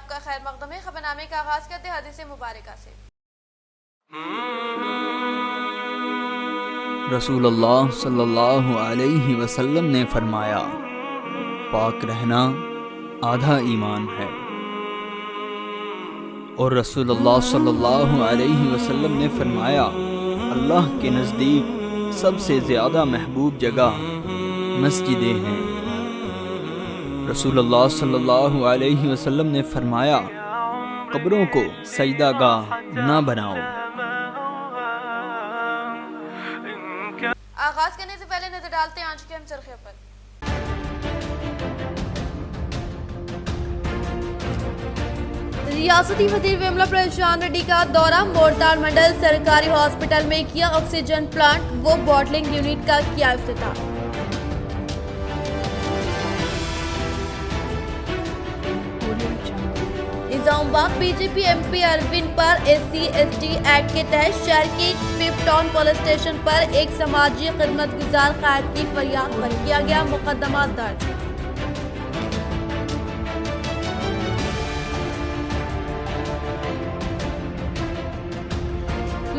آپ کا خیر مقدم ہے۔ خبرنامے کا آغاز کرتے حدیث مبارکہ سے۔ رسول اللہ صلی اللہ علیہ وسلم نے فرمایا، پاک رہنا آدھا ایمان ہے۔ اور رسول اللہ صلی اللہ علیہ وسلم نے فرمایا، اللہ کے نزدیک سب سے زیادہ محبوب جگہ مسجدیں ہیں۔ رسول اللہ صلی اللہ علیہ وسلم نے فرمایا، قبروں کو سجدہ گاہ نہ بناؤ۔ آغاز کرنے سے پہلے نظر ڈالتے ہیں آج کے اہم سرخیوں پر۔ ریاستی وزیر وملا پرشانت ریڈی کا دورہ، مورتال منڈل سرکاری ہاسپٹل میں کیا آکسیجن پلانٹ و باٹلنگ یونٹ کا کیا افتتاح۔ Nizamabad B J P M P Arvind پر SC/ST ایکٹ کے تحت شہر کے 5 ٹاؤن پولیس اسٹیشن پر ایک سماجی خدمت گزار قائد کی فریاد پر کیا گیا مقدمہ درج۔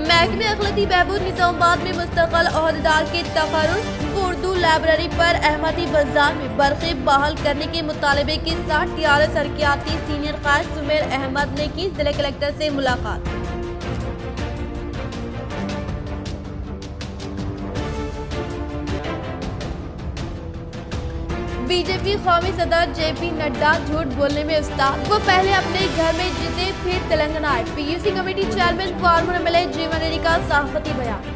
محکمہ اقلیتی بہبود نظام آباد میں مستقل عہدیدار کے تقرر، اردو لائبریری پر احمدی بازار میں برقی بحال کرنے کے مطالبے کے ساتھ TRS حرکیاتی سینئر قائد سمیر احمد نے کی ضلع کلکٹر سے ملاقات۔ بی جے پی قومی صدر JP نڈا جھوٹ بولنے میں استاد، وہ پہلے اپنے گھر میں جیتے پھر تلنگانہ آئے۔ PUC committee chairman former MLA Jeevan Reddy کا صحافتی بیان۔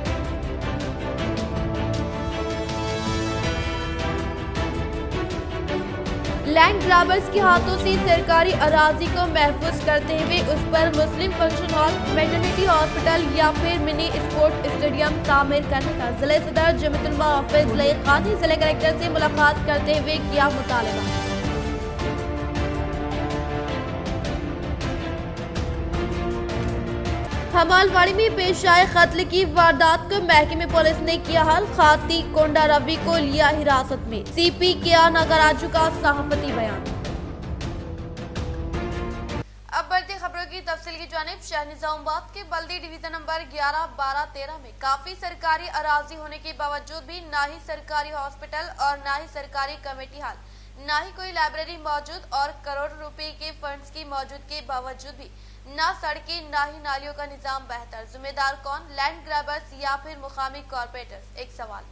لینڈ گرابرز کے ہاتھوں سے سرکاری اراضی کو محفوظ کرتے ہوئے اس پر مسلم فنکشن ہال، میٹرنیٹی ہاسپٹل یا پھر منی اسپورٹ اسٹیڈیم تعمیر کرنے کا ضلع صدر جمیعت علماء حافظ لئیق خان نے ضلع کلکٹر سے ملاقات کرتے ہوئے کیا مطالبہ۔ ہمالواڑی میں پیش آئے قتل کی واردات کو محکمہ پولیس نے کیا حل، خاطی کونڈا روی کو لیا حراست میں۔ CP KR ناگراجو کا صحافتی بیان۔ اب بڑھتے خبروں کی تفصیل کی جانب۔ شہر نظام آباد کے بلدی ڈویژن نمبر 11، 12، 13 میں کافی سرکاری اراضی ہونے کے باوجود بھی نہ ہی سرکاری ہاسپٹل اور نہ ہی سرکاری کمیٹی ہال، نہ ہی کوئی لائبریری موجود، اور کروڑ روپے کے فنڈز کی موجود کے باوجود بھی نہ سڑکیں نہ ہی نالیوں کا نظام بہتر۔ ذمہ دار کون؟ لینڈ گرابرز یا پھر مقامی کارپوریٹرز؟ ایک سوال۔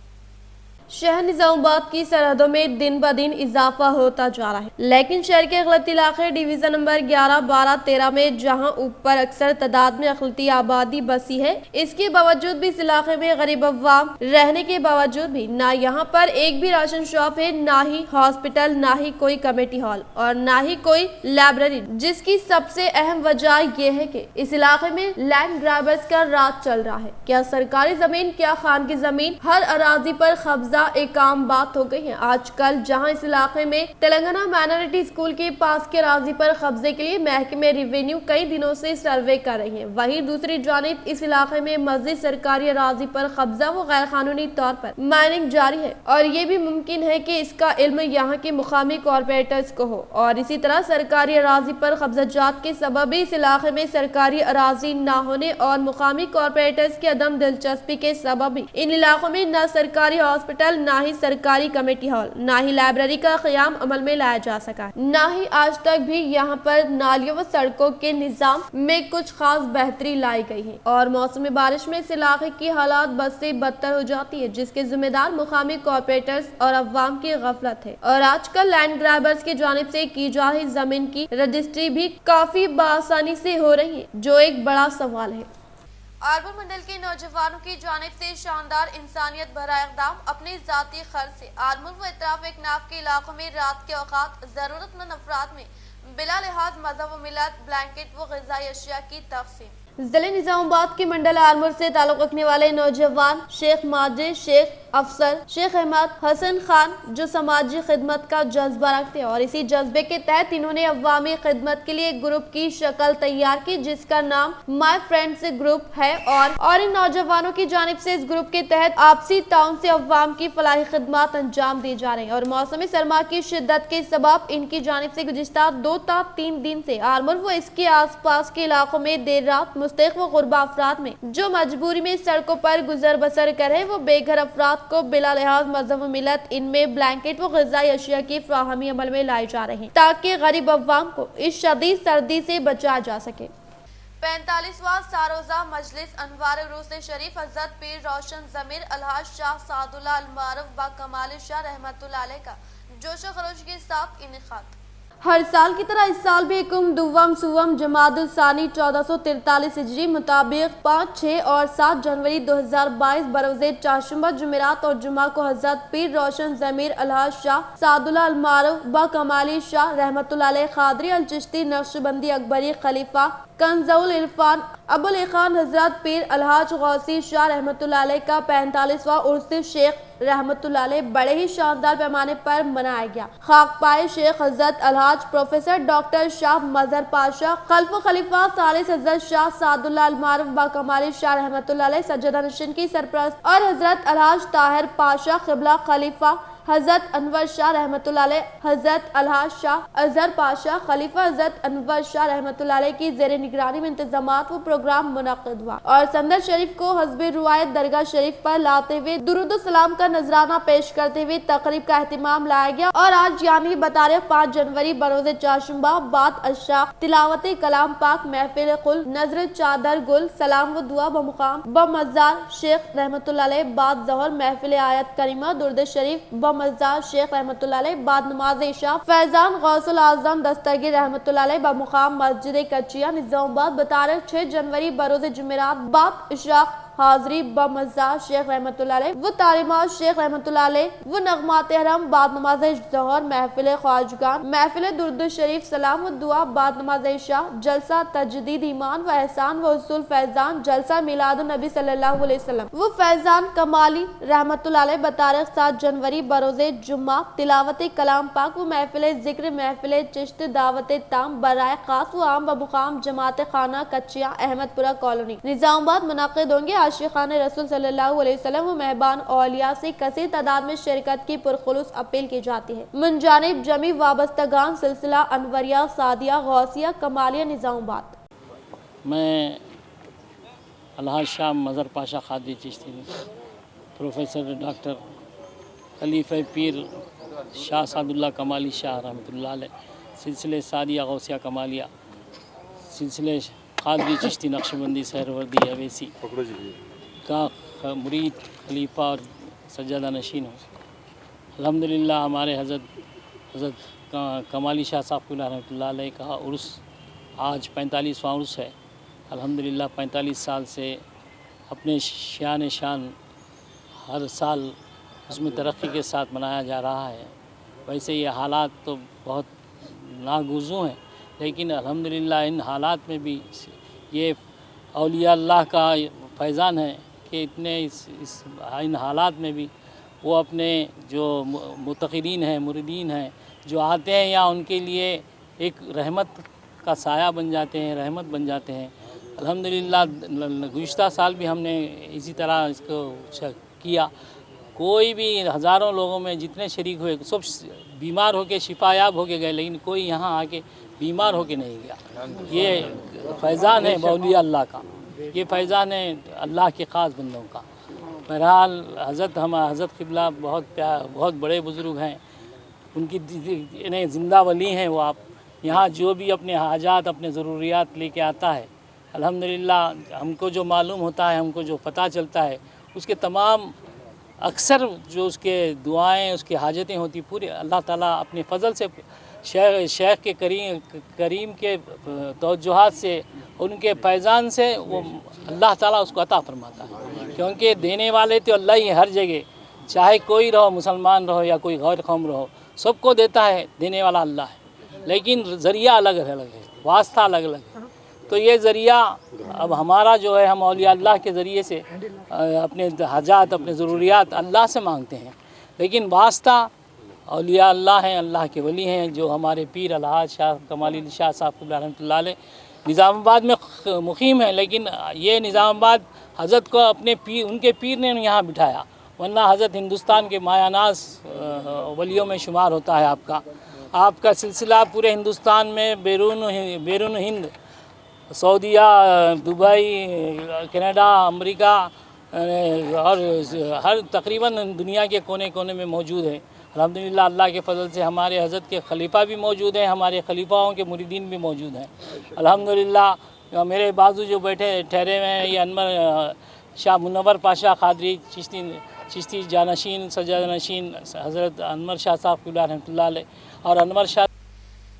شہر نظام آباد کی سرحدوں میں دن بدن اضافہ ہوتا جا رہا ہے، لیکن شہر کے اقلیتی علاقے ڈویژن نمبر 11، 12، 13 میں جہاں اوپر اکثر تعداد میں اقلیتی آبادی بسی ہے، اس کے باوجود بھی اس علاقے میں غریب عوام رہنے کے باوجود بھی نہ یہاں پر ایک بھی راشن شاپ ہے، نہ ہی ہاسپٹل، نہ ہی کوئی کمیٹی ہال اور نہ ہی کوئی لائبریری، جس کی سب سے اہم وجہ یہ ہے کہ اس علاقے میں لینڈ گرابرز کا راج چل رہا ہے۔ کیا سرکاری زمین، کیا خان کی زمین، ہر اراضی پر قبضہ ایک عام بات ہو گئی ہے۔ آج کل جہاں اس علاقے میں تلنگانہ مائنارٹی اسکول کے پاس کے اراضی پر قبضے کے لیے محکمہ ریونیو کئی دنوں سے سروے کر رہی ہے، وہیں دوسری جانب اس علاقے میں مزید سرکاری اراضی پر قبضہ و غیر قانونی طور پر مائننگ جاری ہے، اور یہ بھی ممکن ہے کہ اس کا علم یہاں کے مقامی کارپوریٹرز کو ہو، اور اسی طرح سرکاری اراضی پر قبضہ جات کے سبب بھی اس علاقے میں سرکاری اراضی نہ ہونے اور مقامی کارپوریٹرز کی عدم دلچسپی کے سبب بھی ان علاقوں میں نہ سرکاری ہاسپٹل، نہ ہی سرکاری کمیٹی ہال، نہ ہی لائبریری کا قیام عمل میں لایا جا سکا، نہ ہی آج تک بھی یہاں پر نالیوں و سڑکوں کے نظام میں کچھ خاص بہتری لائی گئی ہے، اور موسم بارش میں اس علاقے کی حالات بد سے بدتر ہو جاتی ہے، جس کے ذمہ دار مقامی کارپوریٹرز اور عوام کی غفلت ہے۔ اور آج کل لینڈ گرابرز کی جانب سے کی جا رہی زمین کی رجسٹری بھی کافی بآسانی سے ہو رہی ہے، جو ایک بڑا سوال ہے۔ آرمور منڈل کے نوجوانوں کی جانب سے شاندار انسانیت بھرا اقدام، اپنے ذاتی خرچ سے آرمور و اطراف اکناف کے علاقوں میں رات کے اوقات ضرورت مند افراد میں بلا لحاظ مذہب و ملت بلینکٹ و غذائی اشیاء کی تقسیم۔ ضلع نظام آباد کے منڈل آرمور سے تعلق رکھنے والے نوجوان شیخ ماجد شیخ अफसर शेख अहमद हसन खान, जो समाजी खिदमत का जज्बा रखते हैं और इसी जज्बे के तहत इन्होंने अवामी खिदमत के लिए एक ग्रुप की शक्ल तैयार की जिसका नाम माय फ्रेंड्स ग्रुप है और इन नौजवानों की जानिब से इस ग्रुप के तहत आपसी ताउन से अवाम की फलाही खिदमत अंजाम दी जा रही है। और मौसमी सरमा की शिद्दत के सबब इनकी जानिब से गुज़िश्ता 2 ta 3 दिन से आलमर व इसके आसपास के इलाकों में देर रात मुस्तैक़ व गुरबा अफराद में जो मजबूरी में सड़कों पर गुजर बसर कर रहे वो बेघर अफराद को बिला लिहाज मजहब व मिलत इनमें ब्लैंकेट व ग़िज़ाई अशिया की फराहमी अमल में लाई जा रही है ताकि गरीब अवाम को इस शदीद सर्दी से बचाया जा सके। 45वां सारोजा मजलिस अनवार उरूस शरीफ हज़रत पीर रोशन ज़मीर अलहाज शाह सादुल्लाह अल-मारूफ बा कमाल शाह रहमतुल्लाह अलैह का जोशो खरोश के साथ इनेकाद। हर साल की तरह इस साल भी इकुम दुव्वम सुवम जमादुल सानी 1443 हिजरी मुताबिक 5, 6 और 7 जनवरी 2022 बरोज़े चाशुम्बा जुमेरात और जुमा को हज़रत पीर रोशन ज़मीर अलहाज शाह सादुल्लाह अल-मारूफ बा कमाली शाह रहमतुल्लाह अलैह क़ादरी अल चिश्ती नक्शबंदी अकबरी खलीफा कंज़उल इरफान अबुल इखान हज़रत पीर अलहाज गौसी शाह रहमतुल्लाह अलैह का 45वां उर्स शेख रहमतुल्लाह अलैह बड़े ही शानदार पैमाने पर मनाया गया। खाक पाए शेख हज़रत अलहाज प्रोफेसर डॉक्टर शाह मजहर पाशा खल्फ खलीफा सालिस हज़रत शाह सादुल्लाह अल-मारूफ बा कमाली शाह रहमतुल्लाह अलैह सज्जदा नशीन की सरपरस्त और हज़रत अलहाज ताहिर पाशा क़िबला खलीफा हज़रत अनवर शाह रहमतुल्लाह अलैह हज़रत अलहाज शाह अजहर पाशा खलीफा हज़रत अनवर शाह रहमतुल्लाह अलैह की ज़ेर निगरानी में इंतजामात व प्रोग्राम मुनक़िद हुआ और संदर शरीफ को हस्बे रुवायत दरगाह शरीफ पर लाते हुए दुरूद सलाम का नजराना पेश करते हुए तकरीब का एहतिमाम लाया गया। और आज यानी बतारीख 5 जनवरी बरोज़े चाशुम्बा बाद अशा तिलावत कलाम पाक महफिल कुल नजर चादर गुल सलाम व दुआ बमुकाम बमज़ार शेख रहमतुल्लाह अलैह बाद ज़ोहर महफिल आयत करीमा दुरूद शरीफ बमज़ार शेख रहमतुल्लाह अलैह बाद नमाज इशा फैजान गौसुल आज़म दस्तगीर रहमतुल्लाह अलैह बमुकाम मस्जिद कच्चिया निज़ामाबाद बतारीख 6 जनवरी बरोज़े जुमेरात बाद इशराक हाज़री बमज़ार शेख रहमतुल्लाह अलैह व तालीमात शेख रहमतुल्लाह अलैह व नगमात हरम बाद नमाज ज़ोहर महफिल ख्वाजगान महफिल दुरूद शरीफ सलाम व दुआ बाद नमाज इशा जलसा तजदीद ईमान व एहसान व उसूल फैजान जलसा मिलाद नबी सल्लल्लाहु अलैहि वसल्लम व फैजान कमाली रहमतुल्लाह अलैह बतारीख 7 जनवरी बरोज़े जुम्मा तिलावत कलाम पाक व महफिल ज़िक्र महफिल चिश्त दावत ताम बराए खास व आम बमुकाम जमात खाना कच्चिया अहमदपुरा कॉलोनी निज़ामाबाद मुनाक़िद होंगे। आशिक़ान रसूल सल्लल्लाहु अलैहि वसल्लम व मेहबान औलिया से कसीर तादाद में शिरकत की पुरखुलूस अपील की जाती है। मुंजानिब जमी वाबस्तगान सिलसिला अनवरिया सादिया गौसिया कमालिया निज़ामाबाद। मैं अलहाज शाह मजहर पाशा खादी चिश्ती प्रोफेसर डॉक्टर खलीफा पीर शाह सादुल्लाह कमाली शाह रहमतुल्लाह अलैह सिलसिले सादिया गौसिया कमालिया सिलसिले खादरी चिश्ती नक्शबंदी सहरवर्दी अवैसी का मुरीद खलीफा और सज्जादा नशीन हूँ। अल्हम्दुलिल्लाह हमारे हज़रत कमाली शाह साहब रहमतुल्लाह अलैह का उर्स आज 45वां उर्स है। अल्हम्दुलिल्लाह 45 साल से अपने शान हर साल उसमें तरक्की के साथ मनाया जा रहा है। वैसे ये हालात तो बहुत नागुज़ू हैं, लेकिन अल्हम्दुलिल्लाह इन हालात में भी ये औलिया अल्लाह का फैज़ान है कि इतने इन हालात में भी वो अपने जो मुतक़ीन हैं मुरीदीन हैं जो आते हैं या उनके लिए एक रहमत का साया बन जाते हैं, रहमत बन जाते हैं। अल्हम्दुलिल्लाह गुज़िश्ता साल भी हमने इसी तरह इसको किया। कोई भी हज़ारों लोगों में जितने शरीक हुए सब बीमार होके शिफायाब होके गए, लेकिन कोई यहाँ आके बीमार होके नहीं गया। ये फैज़ान है औलिया अल्लाह का, ये फैज़ान है अल्लाह के ख़ास बंदों का। बहरहाल हज़रत क़िबला बहुत बड़े बुज़ुर्ग हैं, उनकी ज़िंदा वली हैं। वो आप यहाँ जो भी अपने हाजात अपने ज़रूरियात लेके आता है, अल्हम्दुलिल्लाह हमको जो मालूम होता है, हमको जो पता चलता है, उसके तमाम अक्सर जो उसके दुआएं उसकी हाजतें होती पूरे अल्लाह ताला अपने फ़ज़ल से शेख के करीम के तवज्जुहात से उनके फैज़ान से वो अल्लाह ताला उसको अता फरमाता है। क्योंकि देने वाले तो अल्लाह ही है हर जगह, चाहे कोई रहो, मुसलमान रहो या कोई गैर कौम रहो, सबको देता है। देने वाला अल्लाह है, लेकिन ज़रिया अलग अलग है, वास्ता अलग अलग है। تو یہ ذریعہ اب ہمارا جو ہے ہم اولیاء اللہ کے ذریعے سے اپنے حاجات اپنے ضروریات اللہ سے مانگتے ہیں، لیکن واسطہ اولیاء اللہ ہیں، اللہ کے ولی ہیں، جو ہمارے پیر الحاج شاہ کمالی شاہ صاحب رحمۃ اللہ علیہ نظام آباد میں مقیم ہیں، لیکن یہ نظام آباد حضرت کو اپنے پیر ان کے پیر نے یہاں بٹھایا، ورنہ حضرت ہندوستان کے مایہ ناز ولیوں میں شمار ہوتا ہے آپ کا سلسلہ پورے ہندوستان میں بیرون ہند سعودیہ، دبئی، کینیڈا، امریکہ اور ہر تقریباً دنیا کے کونے کونے میں موجود ہے۔ الحمدللہ اللہ کے فضل سے ہمارے حضرت کے خلیفہ بھی موجود ہیں، ہمارے خلیفاؤں کے مریدین بھی موجود ہیں الحمدللہ۔ میرے بازو جو بیٹھے ٹھہرے ہوئے ہیں یہ انور شاہ منور پاشا قادری چشتی جانشین سجادنشین حضرت انور شاہ صاحب رحمۃ اللہ علیہ اور انور شاہ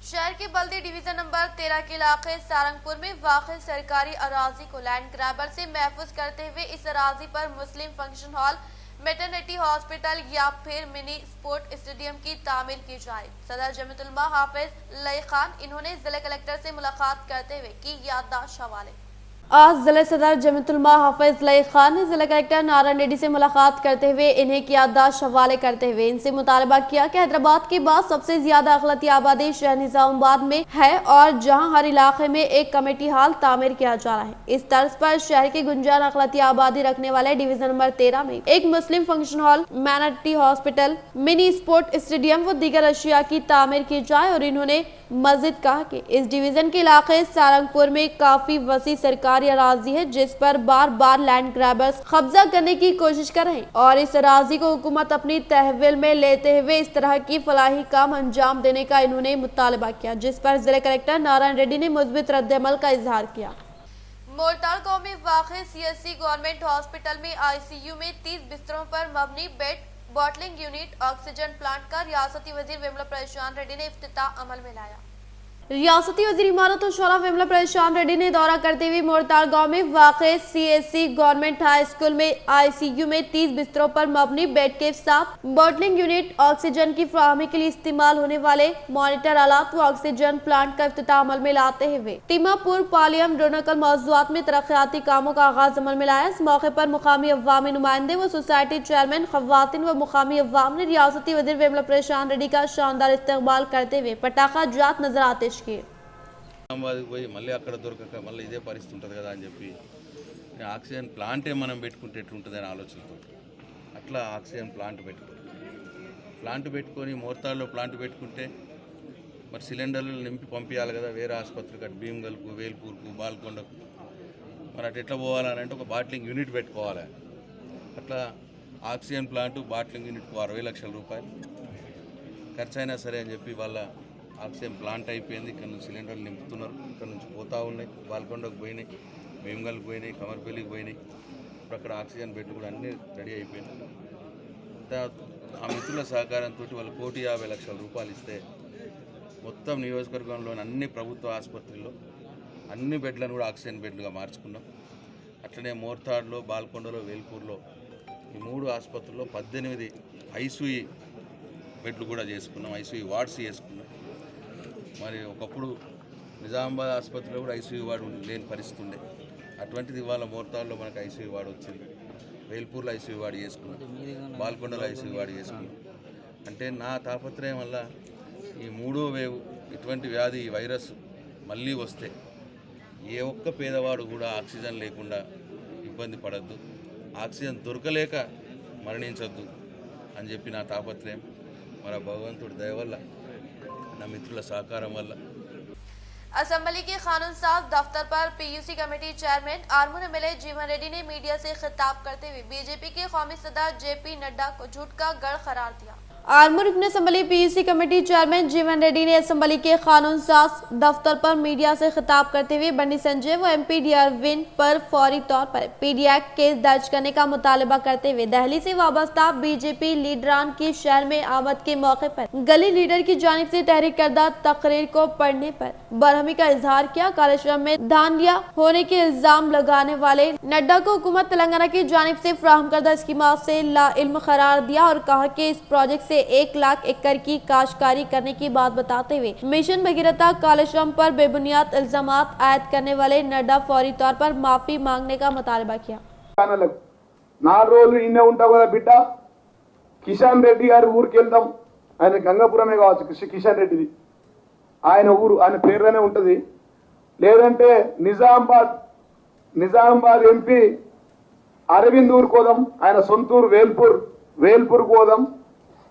شہر کے بلدی ڈویژن نمبر 13 کے علاقے سارنگپور میں واقع سرکاری اراضی کو لینڈ گرابر سے محفوظ کرتے ہوئے اس اراضی پر مسلم فنکشن ہال، میٹرنٹی ہاسپٹل یا پھر منی اسپورٹ اسٹیڈیم کی تعمیر کی جائے۔ صدر جمعیت علماء حافظ لئی خان انہوں نے ضلع کلکٹر سے ملاقات کرتے ہوئے کی یادداشت حوالے۔ آج ضلع صدر جمعیت علماء حافظ لئی خان نے ضلع کلکٹر نارائن ریڈی سے ملاقات کرتے ہوئے انہیں کی یادداشت حوالے کرتے ہوئے ان سے مطالبہ کیا کہ حیدرآباد کے بعد سب سے زیادہ اقلیتی آبادی شہر نظام آباد میں ہے اور جہاں ہر علاقے میں ایک کمیٹی ہال تعمیر کیا جا رہا ہے، اس طرز پر شہر کے گنجان اقلیتی آبادی رکھنے والے ڈویژن نمبر 13 میں ایک مسلم فنکشن ہال، میٹرنٹی ہاسپٹل، منی اسپورٹ اسٹیڈیم و دیگر اشیاء کی تعمیر کی جائے۔ اور انہوں نے مزید کہا کہ اس ڈویژن کے علاقے سارنگپور میں کافی وسیع سرکاری اراضی ہے جس پر بار بار لینڈ گرابرز قبضہ کرنے کی کوشش کر رہے ہیں اور اس اراضی کو حکومت اپنی تحویل میں لیتے ہوئے اس طرح کی فلاحی کام انجام دینے کا انہوں نے مطالبہ کیا، جس پر ضلع کلکٹر نارائن ریڈی نے مثبت رد عمل کا اظہار کیا۔ مورتال گاؤں میں واقع CSC گورنمنٹ ہاسپٹل میں ICU میں 30 بستروں پر مبنی بیڈ، باٹلنگ یونٹ، آکسیجن پلانٹ کا ریاستی وزیر وملا پریشان ریڈی نے افتتاح عمل میں لایا۔ ریاستی وزیر امارت و شورا وملا پریشان ریڈی نے دورہ کرتے ہوئے مورتال گاؤں میں واقع CSC گورنمنٹ ہائی اسکول میں ICU میں 30 بستروں پر مبنی بیڈ کے ساتھ باٹلنگ یونٹ، آکسیجن کی فراہمی کے لیے استعمال ہونے والے مانیٹر آلات و آکسیجن پلانٹ کا افتتاح عمل میں لاتے ہوئے تیما پور پالیم ڈونکل موضوعات میں ترقیاتی کاموں کا آغاز عمل میں لایا۔ اس موقع پر مقامی عوامی نمائندے و سوسائٹی چیئرمین، خواتین و مقامی عوام نے ریاستی وزیر وملا پریشان ریڈی کا شاندار استقبال کرتے ہوئے پٹاخہ جات نظر آتش کیے۔ పోయి మళ్ళీ అక్కడ దొరకక మళ్ళీ ఇదే పరిస్థితి ఉంటుంది కదా అని చెప్పి ఆక్సిజన్ ప్లాంటే మనం పెట్టుకుంటే ఎట్లుంటుందని ఆలోచనతో అట్లా ఆక్సిజన్ ప్లాంట్ పెట్టుకొని మోర్తాల్లో ప్లాంట్ పెట్టుకుంటే మరి సిలిండర్లు నింపి పంపించాలి కదా వేరే ఆసుపత్రికి, అటు భీమ్గల్కు, వేల్పూర్కు, బాల్కొండకు, మరి అటు ఎట్లా పోవాలని అంటే ఒక బాట్లింగ్ యూనిట్ పెట్టుకోవాలి। అట్లా ఆక్సిజన్ ప్లాంటు బాట్లింగ్ యూనిట్కు 60 లక్షల రూపాయలు ఖర్చు అయినా సరే అని చెప్పి వాళ్ళ ఆక్సిజన్ ప్లాంట్ అయిపోయింది। ఇక్కడ నుంచి సిలిండర్లు నింపుతున్నారు, ఇక్కడ నుంచి పోతూ ఉన్నాయి, బాల్కొండకు పోయినాయి, భీమ్గల్కి పోయినాయి, కమర్పల్లికి పోయినాయి। ఇప్పుడు అక్కడ ఆక్సిజన్ బెడ్లు కూడా అన్నీ రెడీ అయిపోయినాయి। ఆ మిత్రుల సహకారంతో వాళ్ళు 1,50,00,000 రూపాయలు ఇస్తే మొత్తం నియోజకవర్గంలోని అన్ని ప్రభుత్వ ఆసుపత్రుల్లో అన్ని బెడ్లను కూడా ఆక్సిజన్ బెడ్లుగా మార్చుకున్నాం। అట్లనే మోర్తాడ్లో, బాల్కొండలో, వేల్పూర్లో ఈ 3 ఆసుపత్రుల్లో 18 ICU బెడ్లు కూడా చేసుకున్నాం, ICU వార్డ్స్ చేసుకున్నాం। మరి ఒకప్పుడు నిజామాబాద్ ఆసుపత్రిలో కూడా ICU వార్డు లేని పరిస్థితి ఉండే, అటువంటిది ఇవాళ మోర్తాల్లో మనకు ICU వార్డు వచ్చింది, వేల్పూర్లో ICU వార్డు చేసుకున్నాం, బాల్కొండలో ICU వార్డు చేసుకున్నాం। అంటే నా తాపత్రయం వల్ల ఈ 3వ వేవ్ ఇటువంటి వ్యాధి, ఈ వైరస్ మళ్ళీ వస్తే ఏ ఒక్క పేదవాడు కూడా ఆక్సిజన్ లేకుండా ఇబ్బంది పడద్దు, ఆక్సిజన్ దొరకలేక మరణించొద్దు అని చెప్పి నా తాపత్రయం। మన భగవంతుడి దయ వల్ల, నా మిత్రుల సహకారం వల్ల اسمبلی کے قانون ساز دفتر پر PUC committee chairman آرمور MLA Jeevan ready نے میڈیا سے خطاب کرتے ہوئے BJP کے قومی صدر JP نڈا کو جھوٹ کا گڑھ قرار دیا۔ آرمور رکن اسمبلی PUC کمیٹی چیئرمین جیون ریڈی نے اسمبلی کے قانون ساز دفتر پر میڈیا سے خطاب کرتے ہوئے بنی سنجے و MP ڈی اروند پر فوری طور پر PD ایکٹ کیس درج کرنے کا مطالبہ کرتے ہوئے دہلی سے وابستہ BJP لیڈران کی شہر میں آمد کے موقع پر گلی لیڈر کی جانب سے تحریر کردہ تقریر کو پڑھنے پر برہم बरहमी का इजहार किया। कार्यक्रम में धांधलिया होने के इल्जाम लगाने वाले नड्डा को हुकूमत तेलंगाना की जानिब से फराहम करदा स्कीमात से लाइल्म करार दिया और कहा कि इस प्रोजेक्ट से 1 लाख एकड़ की काश्तकारी करने की बात बताते हुए मिशन भगीरथा कार्यक्रम पर बेबुनियाद इल्जामात आयद करने वाले नड्डा फौरी तौर पर माफी मांगने का मुतालबा किया। 4 రోజులు ఇన్నే ఉంటావు కదా బిడ్డ, కిషన్ రెడ్డి గారి ఊరికి వెళ్దాం. ఆయన గంగాపురమే కావచ్చు, కిషన్ రెడ్డిది ఆయన ఊరు, ఆయన పేరులోనే ఉంటుంది. లేదంటే నిజామాబాద్ ఎంపీ అరవింద్ ఊరు కోదాం, ఆయన సొంతూరు వేల్పూర్ కోదాం.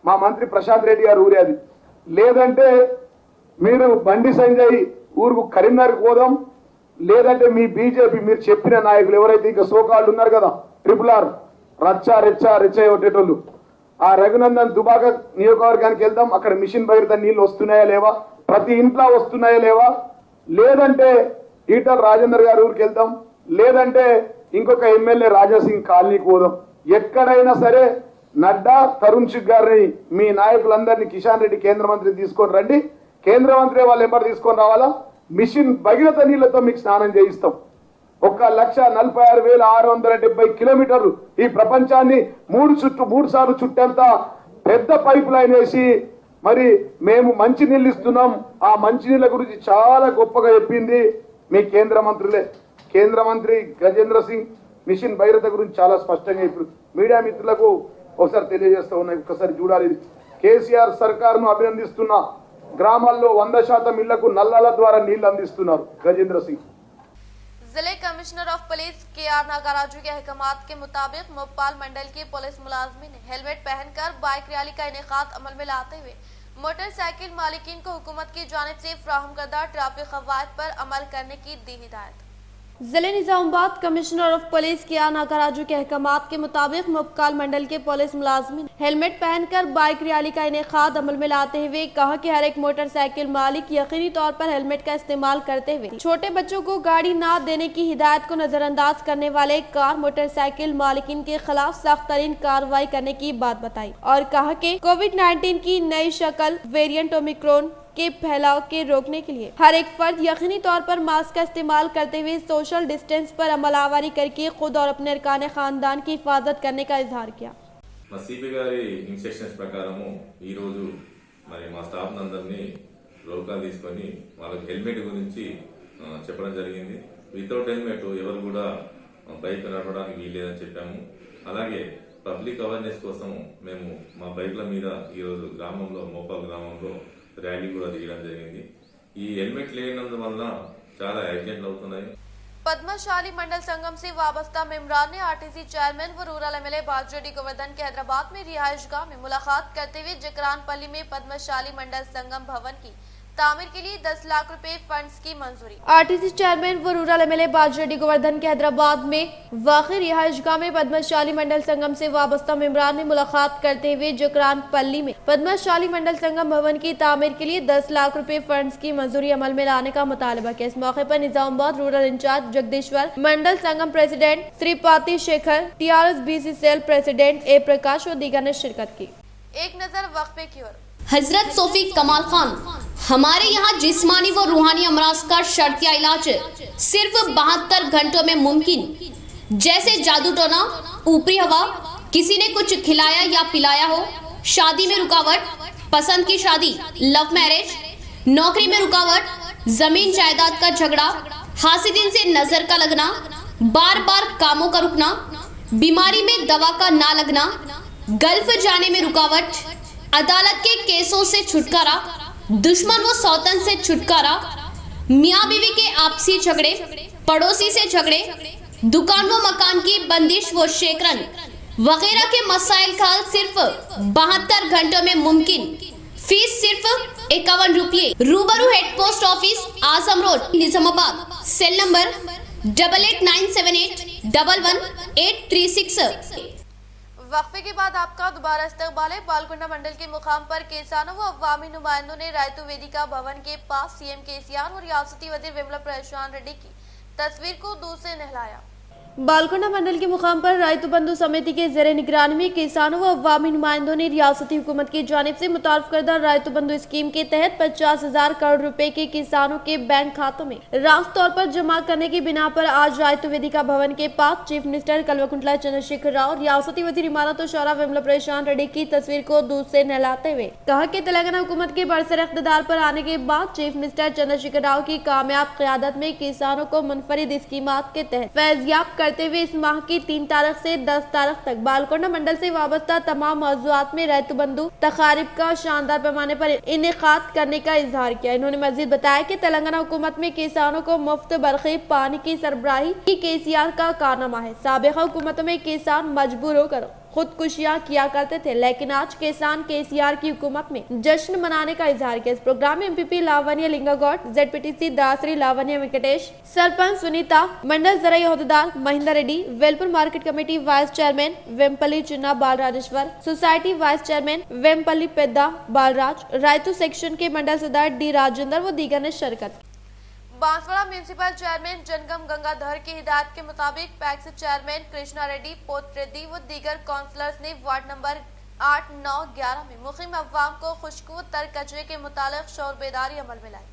మా మంత్రి ప్రశాంత్ రెడ్డి గారి ఊరే అది. లేదంటే మీరు బండి సంజయ్ ఊరుకు కరీంనగర్ కోదాం. లేదంటే మీ బీజేపీ మీరు చెప్పిన నాయకులు ఎవరైతే ఇంకా సోకాళ్ళు ఉన్నారు కదా, RRR రెచ్చ కొట్టేటోళ్ళు, ఆ రఘునందన్ దుబాక నియోజకవర్గానికి వెళ్దాం. అక్కడ మిషన్ భగీరథ నీళ్ళు వస్తున్నాయా లేవా, ప్రతి ఇంట్లో వస్తున్నాయా లేవా. లేదంటే ఈటల రాజేందర్ గారి ఊరికి వెళ్దాం. లేదంటే ఇంకొక ఎమ్మెల్యే రాజాసింగ్ కాలనీకి పోదాం. ఎక్కడైనా సరే నడ్డా తరుణ్ చుగ్ గారిని మీ నాయకులందరినీ కిషన్ రెడ్డి కేంద్ర మంత్రిని తీసుకొని రండి. కేంద్ర మంత్రి వాళ్ళు ఎంబర్ తీసుకొని రావాలా. మిషన్ భగీరథ నీళ్లతో మీకు స్నానం చేయిస్తాం. 1,46,670 కిలోమీటర్లు ఈ ప్రపంచాన్ని 3 సార్లు చుట్టేంత పెద్ద పైప్ లైన్ వేసి మరి మేము మంచి నీళ్ళు ఇస్తున్నాం. ఆ మంచి నీళ్ళ గురించి చాలా గొప్పగా చెప్పింది మీ కేంద్ర మంత్రులే. కేంద్ర మంత్రి గజేంద్ర సింగ్ మిషన్ భగీరథ గురించి చాలా స్పష్టంగా ఇప్పుడు మీడియా మిత్రులకు ఒకసారి తెలియజేస్తా ఉన్నాయి. ఒకసారి చూడాలి. కేసీఆర్ సర్కార్ను అభినందిస్తున్నా. గ్రామాల్లో 100% ఇళ్లకు నల్లాల ద్వారా నీళ్లు అందిస్తున్నారు గజేంద్ర సింగ్. जिले commissioner of police KR Nagaraju के अहकामात के मुताबिक मोपाल मंडल के पुलिस मुलाजमीन ने हेलमेट पहनकर बाइक रैली का इनेकाद अमल में लाते हुए मोटरसाइकिल मालिकीन को हुकूमत की जानिब से फराहम करदा ट्रैफिक कवायद पर अमल करने की दी हिदायत। जिले Nizamabad commissioner of police KR Nagaraju के अहकामात के मुताबिक मोपकाल मंडल के पुलिस मुलाजमीन हेलमेट पहनकर बाइक रैली का इनेकाद अमल में लाते हुए कहा कि हर एक मोटरसाइकिल मालिक यकीनी तौर पर हेलमेट का इस्तेमाल करते हुए छोटे बच्चों को गाड़ी न देने की हिदायत को नजरअंदाज करने वाले कार मोटरसाइकिल मालिकीन के खिलाफ सख्त तरीन कार्रवाई करने की बात बताई और कहा कि कोविड-19 की नई शक्ल वेरिएंट ओमिक्रॉन के फैलाव के रोकने के लिए हर एक फर्द यकीनी तौर पर मास्क का इस्तेमाल करते हुए सोशल डिस्टेंस पर अमलावरी करके खुद और अपने अरकान खानदान की हिफाजत करने का इजहार किया। సిపి గారి ఇన్స్ట్రక్షన్స్ ప్రకారము ఈ రోజు మరి మా స్టాఫ్ నందరినీ రోల్కాల్ తీసుకొని వాళ్ళకి హెల్మెట్ గురించి చెప్పడం జరిగింది. వితౌట్ హెల్మెట్ ఎవరు కూడా బైక్ నడపడానికి వీల్లేదని చెప్పాము. అలాగే పబ్లిక్ అవేర్నెస్ కోసం మేము మా బైక్ల మీద ఈరోజు గ్రామంలో మోపాల్ గ్రామంలో ర్యాలీ కూడా తీయడం జరిగింది. ఈ హెల్మెట్ లేనందువల్ల చాలా యాక్సిడెంట్లు అవుతున్నాయి. पद्मशाली मंडल संगम से वाबस्ता मेम्बरान ने आरटीसी चेयरमैन व रूरल एमएलए बाजरेड्डी गोवर्धन के हैदराबाद में रिहाइश गाह में मुलाकात करते हुए जकरानपल्ली में पद्मशाली मंडल संगम भवन की तामीर के लिए 10 लाख रुपए फंड्स की मंजूरी। आरटीसी चेयरमैन व रूरल एमएलए बाजरेड्डी गोवर्धन के हैदराबाद में वाक़ई रिहाइश गाह में पद्मशाली मंडल संगम से वाबस्ता मेम्बरान ने मुलाकात करते हुए जकरानपल्ली में पद्मशाली मंडल संगम भवन की तामीर के लिए 10 लाख रुपए फंड्स की मंजूरी अमल में लाने का मुतालबा किया। इस मौके पर निजामाबाद रूरल इंचार्ज जगदीश्वर, मंडल संगम president Sripathi Shekhar, TRS BC cell president A Prakash और दीगर ने शिरकत की। एक नजर वक्फे की ओर। हजरत सोफी कमाल खान, हमारे यहाँ जिस्मानी व रूहानी अमराज का शर्तिया इलाज सिर्फ 72 घंटों में मुमकिन। जैसे जादू टोना, ऊपरी हवा, किसी ने कुछ खिलाया या पिलाया हो, शादी में रुकावट, पसंद की शादी, लव मैरिज, नौकरी में रुकावट, जमीन जायदाद का झगड़ा, हासिदिन से नजर का लगना, बार बार कामों का रुकना, बीमारी में दवा का ना लगना, गल्फ जाने में रुकावट, अदालत के केसों से छुटकारा, दुश्मन व सौतन से छुटकारा, मियाँ बीवी के आपसी झगड़े, पड़ोसी से झगड़े, दुकान व मकान की बंदिश व शेकरन वगैरह के मसाइल का हल सिर्फ 72 घंटों में मुमकिन। फीस सिर्फ 51 रुपये। रूबरू head post office Azam road Nizamabad. Cell number 8897811836। वक्फे के बाद आपका दोबारा इस्तकबाल है। बालकुंडा मंडल के मुकाम पर किसानों व अवामी नुमाइंदों ने रायतु वेदिका भवन के पास CM KCR और रियासती वजीर विमला प्रशांत रेड्डी की तस्वीर को दूध से नहलाया। बालकोंडा मंडल के मुकाम पर रायतु बंधु समिति के ज़ेरे निगरानी में किसानों व अवामी नुमाइंदों ने रियासती हुकूमत की जानिब से मुतारफ करदा रायतु बंधु स्कीम के तहत 50,000 करोड़ रुपए के किसानों के बैंक खातों में रास्त तौर पर जमा करने की बिना पर आज रायतु वेदिका भवन के पास चीफ मिनिस्टर कल्वकुंटला चंद्रशेखर राव, रियासती वज़ीर इमारत और शौरा विमला परेशान रेड्डी की तस्वीर को दूध से नहलाते हुए कहा कि तेलंगाना हुकूमत के बरसर इख्तिदार पर आने के बाद चीफ मिनिस्टर चंद्रशेखर राव की कामयाब क़यादत में किसानों को मुनफरिद स्कीमात के तहत फैज़याब करते हुए इस माह की 3 तारीख से 10 तारीख तक बालकोंडा मंडल से वाबस्ता तमाम मौज़ूआत में रायतु बंधु तकारीब का शानदार पैमाने पर इनेकाद करने का इजहार किया। इन्होंने मजीद बताया कि तेलंगाना हुकूमत में किसानों को मुफ्त बरक़ी पानी की सरबराही की केसीआर का कारनामा है। साबिक़ा हुकूमतों में किसान मजबूर होकर खुदकुशियां किया करते थे, लेकिन आज किसान केसीआर की हुकूमत में जश्न मनाने का इजहार किया। इस प्रोग्राम में एमपीपी लावण्य लिंगागौड, जेडपीटीसी दासरी लावण्य वेंकटेश, सरपंच सुनीता, मंडल जराई अहदेदार Mahender Reddy, Velpur market committee vice chairman Vempalli Chinna Balarajeshwar, society vice chairman Vempalli Pedda Balraj, रायतु सेक्शन के मंडल सदर डी राजेंद्र व दीगर ने शिरकत की। बांसवाड़ा म्यूनिसिपल चेयरमैन जनगम गंगाधर की हिदायत के मुताबिक पैक्स चेयरमैन कृष्णा रेड्डी, पोत रेड्डी व दीगर काउंसलर्स ने वार्ड नंबर 8, 9, 11 में मुक़ीम अवाम को खुशबू तर कचरे के मुतालिक शौर बेदारी अमल में लाई।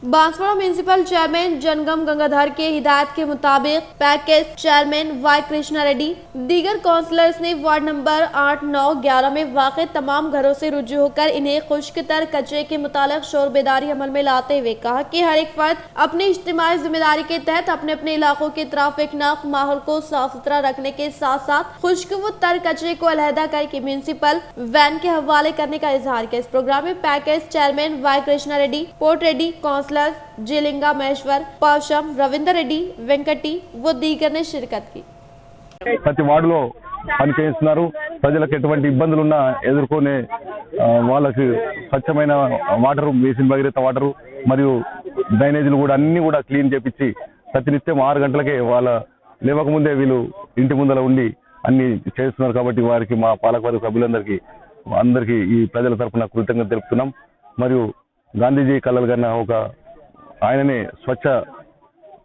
बांसवाड़ा म्यूनिसिपल चेयरमैन जनगम गंगाधर के हिदायत के मुताबिक package chairman Y Krishna Reddy, दीगर काउंसलर्स ने वार्ड नंबर 8, 9, 11 में वाक़े तमाम घरों से रुजू होकर इन्हें खुश्क तर कचरे के मुतालिक शौर बेदारी अमल में लाते हुए कहा कि हर एक फर्द अपनी इज्तिमाई जिम्मेदारी के तहत अपने अपने इलाकों के ट्रैफिक नाक माहौल को साफ सुथरा रखने के साथ साथ खुश्क व तर कचरे को अलहदा करके म्यूनिसिपल वैन के हवाले करने का इजहार किया। इस प्रोग्राम में package chairman Y Krishna Reddy, पोर्ट रेड्डी, जिलिंगा महेश्वर, पावशम, रविंदर रेड्डी, వెంకటి व दीगर ने शिरकत की। ప్రతి వార్డులో పనిచేస్తున్నారు। ప్రజలకు ఎటువంటి ఇబ్బందులు ఉన్నా ఎదుర్కొనే వాళ్ళకి స్వచ్ఛమైన వాటర్, బేసిన్ భగీరథ వాటర్ మరియు డ్రైనేజీలు కూడా అన్ని కూడా క్లీన్ చేపించి ప్రతినిత్యం 6 గంటలకే వాళ్ళ లేవక ముందే వీళ్ళు ఇంటి ముందర ఉండి అన్ని చేస్తున్నారు। కాబట్టి వారికి మా పాలకవర్గ సభ్యులందరికీ ఈ ప్రజల తరపున కృతజ్ఞతలు తెలుపుతున్నాం। మరియు గాంధీజీ కలలు కన్నా ఒక ఆయననే స్వచ్ఛ,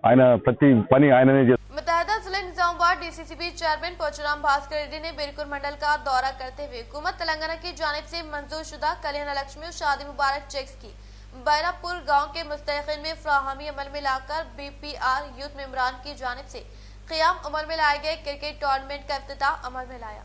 ఆయన ప్రతి పని ఆయననే చేస్తారు। मुत्तहदा जिले निजामाबाद डीसीसीबी चेयरमैन पोचुराम भास्कर रेड्डी ने बिरकुर मंडल का दौरा करते हुए हुकूमत तेलंगाना की जानिब से मंजूर शुदा कल्याण लक्ष्मी और शादी मुबारक चेक्स की बैरापुर गांव के मुस्तहिकीन में फ्राहमी अमल में लाकर बीपीआर यूथ मेंबरान की जानिब से क़याम अमल में लाए गए क्रिकेट टूर्नामेंट का इफ्तिताह अमल में लाया।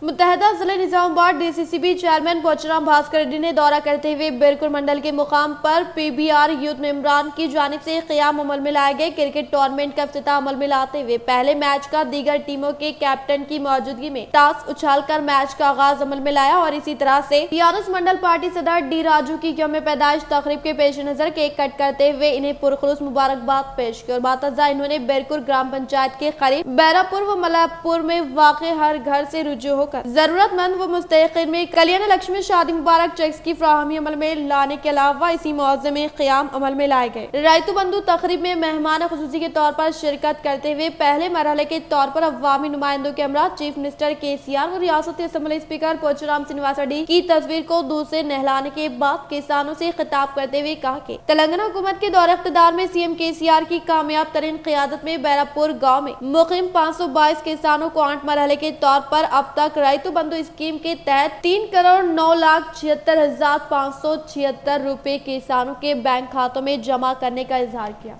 मुत्तहदा जिले निजामाबाद डीसीसीबी चेयरमैन पोचुराम भास्कर रेड्डी ने दौरा करते हुए बिरकुर मंडल के मुकाम पर पीबीआर यूथ मेंबरान की जानिब से क़याम अमल में लाए गए क्रिकेट टूर्नामेंट का इफ्तिताह अमल में लाते हुए पहले मैच का दीगर टीमों के कैप्टन की मौजूदगी में टास उछालकर मैच का आगाज अमल में लाया और इसी तरह से टीआरएस मंडल पार्टी सदर डी राजू की यौम पैदाइश तकरीब के पेश नजर केक कट करते हुए इन्हें पुरखुलूस मुबारकबाद पेश की और बातजा इन्होंने बिरकुर ग्राम पंचायत के करीब बैरापुर व मलापुर में वाक़े हर घर से रुजू होकर जरूरतमंद व मुस्तहिकीन में कल्याण लक्ष्मी शादी मुबारक चेक्स की फ्राहमी अमल में लाने के अलावा इसी मौज़े में क़याम अमल में लाए गए। रायतु बंधु तकरीब में मेहमान खुसूसी के तौर पर शिरकत करते हुए पहले मरहले के तौर पर अवामी नुमाइंदों के हमरा चीफ मिनिस्टर केसीआर और रियासती असम्बली स्पीकर पोचुराम श्रीनिवास रेड्डी की तस्वीर को दूध से नहलाने के बाद किसानों से खिताब करते हुए कहा कि तेलंगाना हुकूमत के दौरे इख्तिदार में सीएम केसीआर की कामयाब तरीन क़यादत में बैरापुर गाँव में मुक़ीम 522 किसानों को 8 मरहले के तौर पर अब तक रायतु बंधु स्कीम के तहत 3,09,76,576 रुपए किसानों के बैंक खातों में जमा करने का इजहार किया।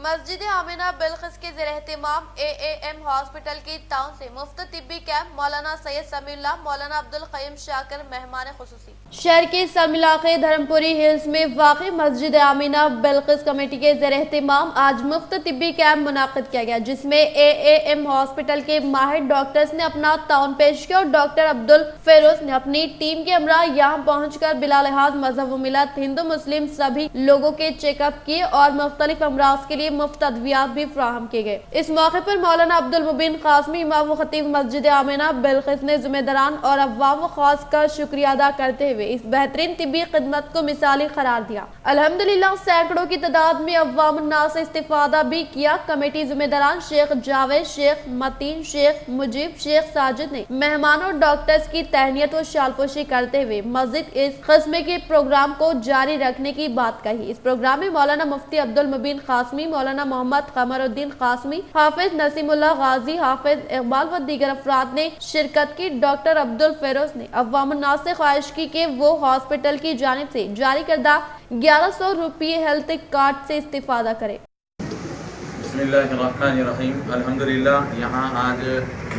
मस्जिद आमिना बिलखिस के ज़ेर एहतिमाम AAM हॉस्पिटल की टाउन से मुफ्त तिब्बी कैंप मौलाना सैयद समीउल्लाह मौलाना अब्दुल क़य्यूम शाकिर मेहमान खुसूसी। शहर के समिलाक़े धर्मपुरी हिल्स में वाक़ मस्जिद आमिना बिलखिस कमेटी के ज़ेर एहतिमाम आज मुफ्त तिब्बी कैंप मुनाक़िद किया गया, जिसमें AAM हॉस्पिटल के माहिर डॉक्टर्स ने अपना ताउन पेश किया और डॉक्टर अब्दुल फेरोज ने अपनी टीम के हमरा यहाँ पहुँचकर बिला लिहाज मजहब व मिलत हिंदू मुस्लिम सभी लोगों के चेकअप किए और मुख्तलिफ अमराज के लिए मुफ्त अद्वियात भी फराहम किए गए। इस मौके पर मौलाना अब्दुल मुबीन कासमी इमाम व खतीब मस्जिद आमिना बिलखिस ने ज़िम्मेदारान और अवाम व खास का शुक्रिया अदा करते हुए इस बेहतरीन तिब्बी खिदमत को मिसाली करार दिया। अल्हम्दुलिल्लाह सैकड़ों की तादाद में अवाम नास से इस्तिफादा भी किया। कमेटी ज़िम्मेदारान शेख जावेद, शेख मतीन, शेख मुजीब, शेख साजिद ने मेहमानों और डॉक्टर्स की तहनीत व शालपोशी करते हुए मस्जिद इस किस्म के प्रोग्राम को जारी रखने की बात कही। इस प्रोग्राम में मौलाना मुफ्ती अब्दुल मुबीन कासमी, मौलाना मोहम्मद कमरुद्दीन कासमी, हाफिज नसीमुल्लाह गाजी, हाफिज इकबाल व दीगर अफराद ने शिरकत की। डॉक्टर अब्दुल फेरोज ने अवामुन्नास से ख्वाहिश की कि वो हॉस्पिटल की जानिब से जारी करदा 1100 रुपये हेल्थ कार्ड से इस्तेफादा करे। बिस्मिल्लाहिर्रहमानिर्रहीम। अल्हम्दुलिल्लाह यहाँ आज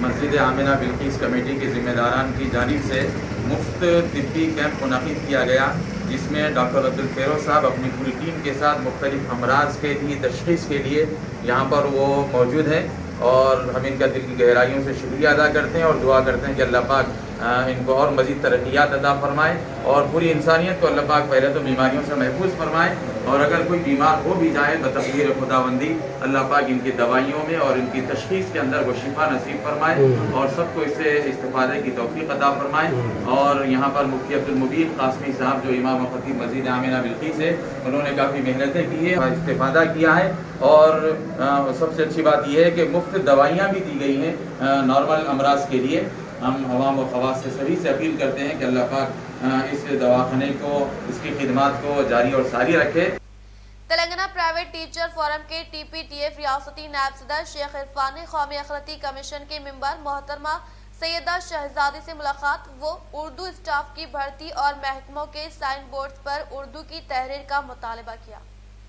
मस्जिद आमिना बिल्किस कमेटी के ज़िम्मेदारान की जानिब से मुफ्त तिब्बी कैंप मुनक़िद किया गया, जिसमें डॉक्टर अब्दुल फेरोज साहब अपनी पूरी टीम के साथ मुख्तलिफ अमराज के लिए तशख़ीस के लिए यहाँ पर वो मौजूद हैं और हम इनका दिल की गहराइयों से शुक्रिया अदा करते हैं और दुआ करते हैं कि अल्लाह पाक इनको और मज़ीद तरक्यात अता फरमाए और पूरी इंसानियत को अल्लाह पाक पहले तो बीमारियों से महफूज फरमाए और अगर कोई बीमार हो भी जाए बतक़दीर खुदाबंदी अल्लाह पाक इनकी दवाइयों में और इनकी तशख़ीस के अंदर वो शिफा नसीब फरमाए और सबको इससे इस्तिफ़ादे की तौफ़ीक़ अता फरमाए। और यहाँ पर मुफ्ती अब्दुल मुबीन कासमी साहब जो इमाम ख़तीब मस्जिद आमिना बिल्किस है, उन्होंने काफ़ी मेहनतें की है, इस्तिफ़ादा किया है और सबसे अच्छी बात यह है कि मुफ्त दवाइयाँ भी दी गई हैं नॉर्मल अमराज के लिए। हम अवाम व ख़वास से सभी से अपील करते हैं कि अल्लाह पाक इस दवाखाने को, इसकी खिदमात को जारी और सारी रखे। तेलंगाना प्राइवेट टीचर फोरम के TPTF रियासती नायब सदर शेख इरफान ने कौमी अखिलती कमीशन के मेंबर मोहतरमा सैयदा शहजादी से मुलाकात। वो उर्दू स्टाफ की भर्ती और महकमों के साइन बोर्ड पर उर्दू की तहरीर का मुतालबा किया।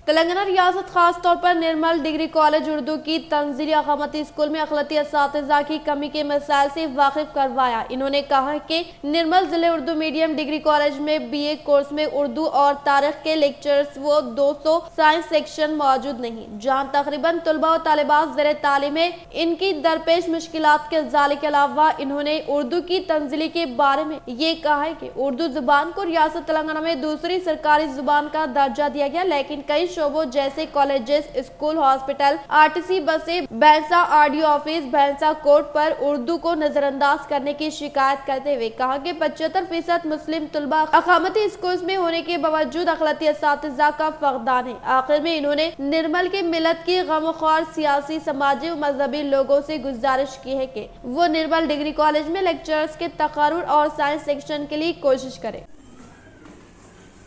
तेलंगाना रियासत खास तौर पर निर्मल डिग्री कॉलेज उर्दू की तंजीली अकामती स्कूल में अखिलती असातिज़ा की कमी के मसाइल से वाकिफ करवाया। इन्होंने कहा कि निर्मल जिले उर्दू मीडियम डिग्री कॉलेज में BA कोर्स में उर्दू और तारीख के लेक्चर्स वो 200 साइंस सेक्शन मौजूद नहीं, जहां तकरीबन तलबा और तालिबात ज़ेर तालीम है। इनकी दरपेश मुश्किलात के इज़ाले के अलावा इन्होंने उर्दू की तंजीली के बारे में ये कहा है कि उर्दू जुबान को रियासत तेलंगाना में दूसरी सरकारी जुबान का दर्जा दिया गया, लेकिन कई शोबों जैसे कॉलेजेस, स्कूल, हॉस्पिटल, RTC बसें, भैंसा RDO ऑफिस, भैंसा कोर्ट पर उर्दू को नजरअंदाज करने की शिकायत करते हुए कहा कि 75% मुस्लिम तलबा अकामती स्कूल में होने के बावजूद अखिलती असातिज़ा का फकदान है। आखिर में इन्होंने निर्मल के मिलत की गमख्वार सियासी, समाजी और मजहबी लोगों से गुजारिश की है कि वो निर्मल डिग्री कॉलेज में लेक्चरर्स के तकर्रुर और साइंस सेक्शन के लिए कोशिश करें।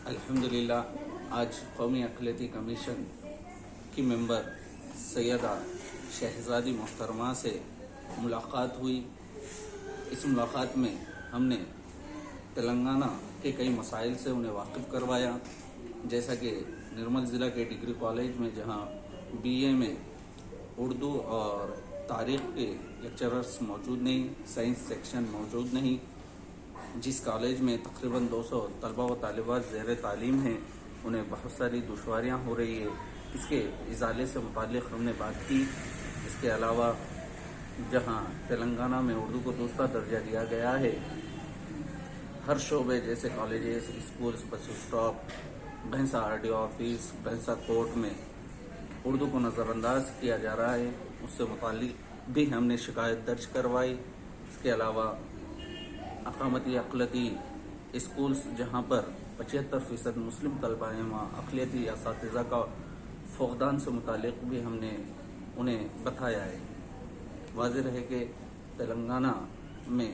अल्हम्दुलिल्लाह आज कौमी अक़लियती कमीशन की मेंबर सैयदा शहजादी मोहतरमा से मुलाकात हुई। इस मुलाकात में हमने तेलंगाना के कई मसाइल से उन्हें वाकिफ़ करवाया, जैसा कि निर्मल ज़िला के डिग्री कॉलेज में जहां BA में उर्दू और तारीख़ के लेक्चरर्स मौजूद नहीं, साइंस सेक्शन मौजूद नहीं, जिस कॉलेज में तकरीबन 200 तलबा व तालिबात ज़ेर तालीम हैं, उन्हें बहुत सारी दुश्वारियाँ हो रही है। इसके इजाले से मुताल्लिक़ हमने बात की। इसके अलावा जहाँ तेलंगाना में उर्दू को दूसरा दर्जा दिया गया है, हर शोबे जैसे कॉलेजेस, स्कूल्स, बस स्टॉप, भैंसा RDO ऑफिस, भैंसा कोर्ट में उर्दू को नज़रअंदाज किया जा रहा है, उससे मुताल्लिक़ भी हमने शिकायत दर्ज करवाई। इसके अलावा अकामती अक़लियती स्कूल्स जहाँ पर 75% मुस्लिम तलबा हैं, वहाँ अक़लियती असातिज़ा का फ़क़दान से मुताल्लिक़ भी हमने उन्हें बताया है। वाज़ेह है कि तेलंगाना में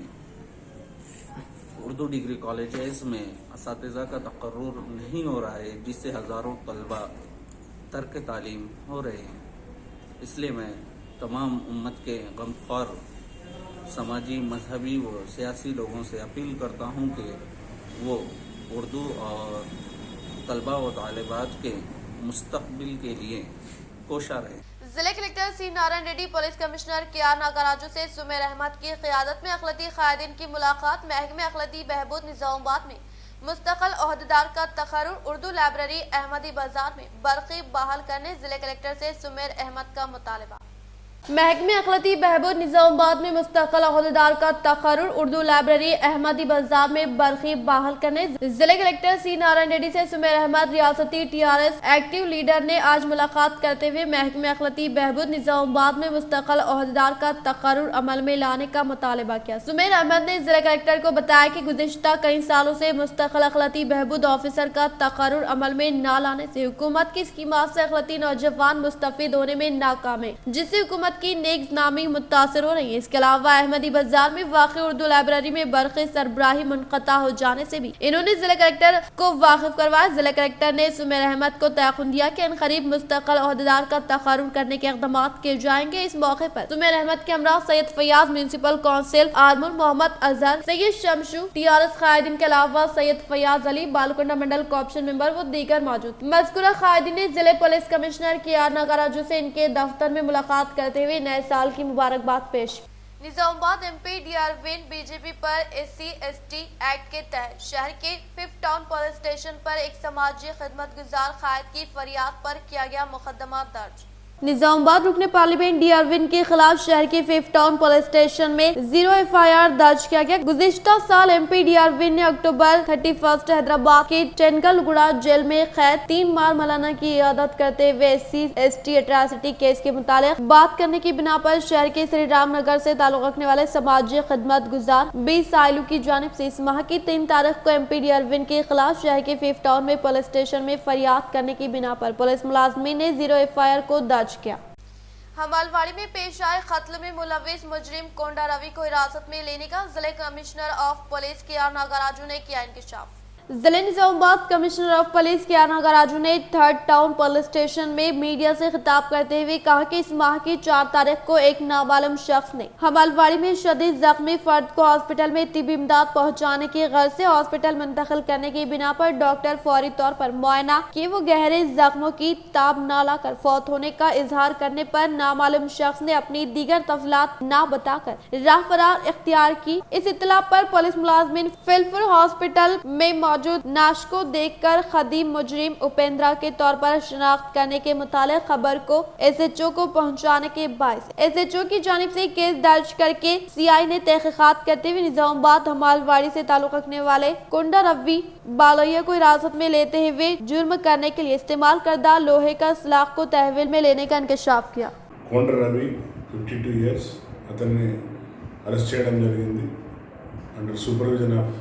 उर्दू डिग्री कॉलेजेस में असातिज़ा का तकर्रुर नहीं हो रहा है, जिससे हज़ारों तलबा तर्क तालीम हो रहे हैं। इसलिए मैं तमाम उम्मत के गमख्वार समाजी, मजहबी व सियासी लोगों से अपील करता हूँ कि वो उर्दू और तलबा व तालिबात के मुस्तक़बिल के लिए कोशा रहे। जिले collector C Narayan Reddy, police commissioner KR Nagaraju से सुमेर अहमद की क़यादत में अक़लियती क़ायदीन की मुलाकात। महकमे अक़लियती बहबूद निज़ामाबाद में मुस्तक़ल ओहदेदार का तक़र्रुर। उर्दू लाइब्रेरी अहमदी बाजार में बरक़ी बहाल करने जिले कलेक्टर से सुमेर अहमद का मुतालबा। महकमे अक़लियती बहबूद निज़ामाबाद में मुस्तक़ल ओहदेदार का तक़र्रुर। उर्दू लाइब्रेरी अहमदी बाजार में बरक़ी बहाल करने जिले कलेक्टर C नारायण रेड्डी से सुमेर अहमद रियासती TRS एक्टिव लीडर ने आज मुलाकात करते हुए महकमे अक़लियती बहबूद निज़ामाबाद में मुस्तक़ल ओहदेदार का तक़र्रुर अमल में लाने का मुतालबा किया। सुमेर अहमद ने जिला कलेक्टर को बताया कि गुज़िश्ता कई सालों से मुस्तक़ल अक़लियती बहबूद ऑफिसर का तक़र्रुर अमल में न लाने से हुकूमत की स्कीमात से अक़लियती नौजवान मुस्तफ़ीद होने में नाकाम है, जिससे हुकूमत अहमद की नेक नामी मुतासर हो रही है। इसके अलावा अहमदी बाजार में वाक़ उर्दू लाइब्रेरी में बरक़े सरबराही मुनक़ता हो जाने से भी इन्होंने जिला कलेक्टर को वाकिफ करवाया। जिला कलेक्टर ने सुमेर अहमद को तयक़ुन दिया कि इनक़रीब मुस्तक़ल ओहदेदार का तक़र्रुर करने के इक़दाम किए जाएंगे। इस मौके पर सुमेर अहमद के हमरा Syed Fayaz, municipal council Armoor Mohammed Azhar, Syed Shamshu, TRS कायदीन के अलावा सैयद फयाज अली, बालकुंडा मंडल कॉर्पोरेशन मेंबर व दीगर मौजूद। मज़कूरा कायदीन ने जिले पुलिस कमिश्नर KR नागराजू से इनके दफ्तर में मुलाकात करते हुए नए साल की मुबारकबाद पेश। निजामाबाद MP DRVN बीजेपी पर SC/ST एक्ट के तहत शहर के 5th टाउन पुलिस स्टेशन पर एक समाजी खिदमत गुजार कायद की फरियाद पर किया गया मुकदमा दर्ज। निजामाबाद रुकने पार्लियामेंट DRVN के खिलाफ शहर के 5th टाउन पुलिस स्टेशन में 0 FIR दर्ज किया गया। गुज़िश्ता साल MP DRVN ने अक्टूबर 31 हैदराबाद के टेंगलगुड़ा जेल में कैद 3 माह मौलाना की इयादत करते हुए SC/ST एट्रॉसिटी केस के मुतालिक बात करने की बिना पर शहर के श्री राम नगर से ताल्लुक रखने वाले समाजी खिदमत गुजार 20 साइलू की जानिब से इस माह की 3 तारीख को MP DRVN के खिलाफ शहर के 5th टाउन में पुलिस स्टेशन में फरियाद करने की बिना पर पुलिस मुलाजमी ने 0 FIR को दर्ज किया। हमालवाड़ी में पेश आए कत्ल में मुलविस मुजरिम कोंडा रवि को हिरासत में लेने का जिले commissioner of police KR Nagaraju ने किया इंकशाफ। जिले Nizamabad commissioner of police KR Nagaraju ने 3rd टाउन पुलिस स्टेशन में मीडिया से खिताब करते हुए कहा कि इस माह की 4 तारीख को एक नामालूम शख्स ने हमालवाड़ी में शदीद जख्मी फर्द को हॉस्पिटल में तिब्बी इमदाद पहुंचाने की गर्ज से हॉस्पिटल मुंतकिल करने की बिना पर डॉक्टर फौरी तौर पर मुआयना कि वो गहरे जख्मों की ताब न लाकर फौत होने का इजहार करने पर नामालूम शख्स ने अपनी दीगर तफसीलात न बताकर राह फरार इख्तियार की। इस इत्तला पर पुलिस मुलाजमीन फिलफुर हॉस्पिटल में मौजूद नाश को देखकर खदीम मुजरिम उपेंद्रा के तौर पर शनाख्त करने के मुतालिक खबर को SHO को पहुंचाने के बायस SHO की जानिब से केस दर्ज करके CI ने तहकीकात करते हुए निजामाबाद हमालवाड़ी से ताल्लुक रखने वाले कोंडा रवि बालोया को हिरासत में लेते हुए जुर्म करने के लिए इस्तेमाल करदा लोहे का सलाख को तहवील में लेने का इंकशाफ किया। कोंडा रवि 52 years అతన్ని అరెస్ట్ చేయడం జరిగింది under supervision of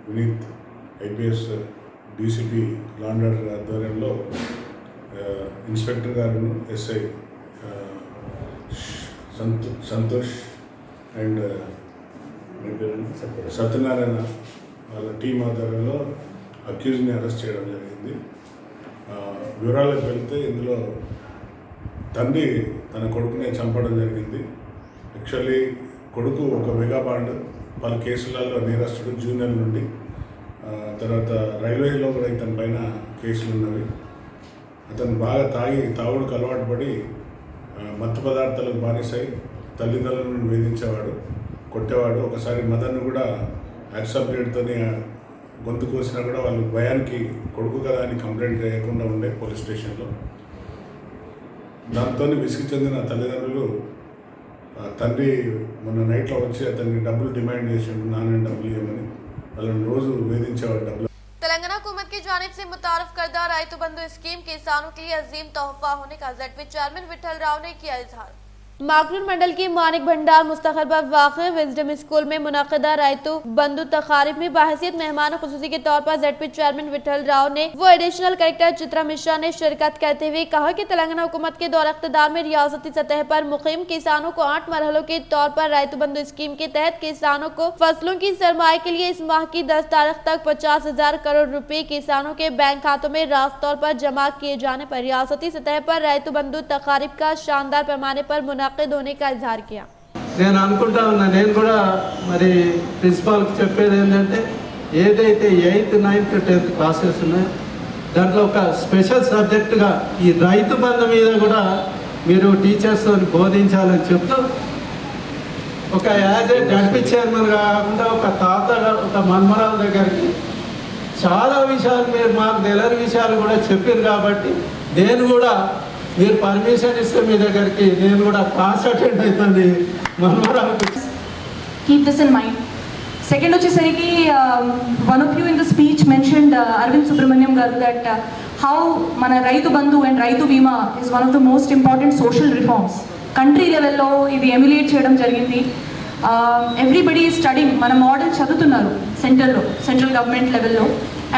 Vineeth IPS DCP law and order ఆధ్వర్యంలో ఇన్స్పెక్టర్ గారు SI సంతోష్ అండ్ సత్యనారాయణ వాళ్ళ టీం ఆధ్వర్యంలో అక్యూజ్ని అరెస్ట్ చేయడం జరిగింది। వివరాలకు వెళ్తే ఇందులో తండ్రి తన కొడుకునే చంపడం జరిగింది। యాక్చువల్లీ కొడుకు ఒక మెగా బాండ్ పలు కేసులలో నేరస్తుడు జూనియర్ నుండి తర్వాత రైల్వేలో కూడా ఇతని పైన కేసులు ఉన్నవి। అతను బాగా తాగుడుకు అలవాటు పడి మత్తు పదార్థాలకు బానిసై తల్లిదండ్రులను వేధించేవాడు, కొట్టేవాడు। ఒకసారి మదర్ను కూడా యాక్సప్ బ్లేడ్తోని గొంతు కోసినా కూడా వాళ్ళు భయానికి కొడుకు కదా అని కంప్లైంట్ చేయకుండా ఉండే పోలీస్ స్టేషన్లో। దాంతో విసిగి చెందిన తల్లిదండ్రులు తండ్రి మొన్న నైట్లో వచ్చి అతన్ని డబ్బులు డిమాండ్ చేసి నాన్న డబ్బులు ఇవ్వమని వాళ్ళని రోజు వేధించేవాడు డబ్బులు। तेलंगाना हुकूमत की जानिब से मुतारफ करदा रायतु बंधु स्कीम किसानों के लिए अजीम तोहफा होने का ZP चेयरमैन विठल राव ने किया इजहार। माकलूर मंडल की मानिक भंडार मुस्तखर पर वाक़ विजडम स्कूल में मुनाकिदा रायतु बंधु तकारीब में बाहसियत मेहमान खुसूसी के तौर पर ZP चेयरमैन विठल राव ने वो एडिशनल कलेक्टर चित्रा मिश्रा ने शिरकत करते हुए कहा कि तेलंगाना हुकूमत के दौर इक़्तिदार में रियासती सतह पर मुक़ीम किसानों को 8 मरहलों के तौर पर रायतु बंधु स्कीम के तहत किसानों को फसलों की सरमाए के लिए इस माह की 10 तारीख तक 50,000 करोड़ रुपए किसानों के बैंक खातों में रास्त तौर पर जमा किए जाने पर रियासती सतह पर रायतु बंधु तकारीब का शानदार पैमाने पर होने का इजहार किया। నేను అనుకుంటా ఉన్నా, నేను కూడా మరి ప్రిన్సిపాల్కి చెప్పేది ఏంటంటే ఏదైతే 8th 9th 10th క్లాసెస్ ఉన్నాయో దాంట్లో ఒక స్పెషల్ సబ్జెక్టుగా ఈ రైతు బంధు మీద కూడా మీరు టీచర్స్తో బోధించాలని చెప్తూ ఒక యాజ్ ఏ జడ్పీ చైర్మన్గా కాకుండా ఒక తాతగా ఒక మన్మరాల దగ్గరికి చాలా విషయాలు మీరు మాకు తెలియని విషయాలు కూడా చెప్పారు కాబట్టి నేను కూడా మీరు పర్మిషన్ ఇస్తే మీ దగ్గరికి నేను కూడా క్లాస్ అటెండ్ అవుతుంది మన్మరాలకు. Keep this in mind. Second వచ్చేసరికి one of you in the speech mentioned Arvind Subrahmanyam garu that how మన Rythu Bandhu and Rythu Bima is one of the most important social reforms. Country లెవెల్లో ఇది ఎమ్యులేట్ చేయడం జరిగింది. ఎవ్రీబడి స్టడింగ్, మన మోడల్ చదువుతున్నారు సెంట్రల్ గవర్నమెంట్ లెవెల్లో,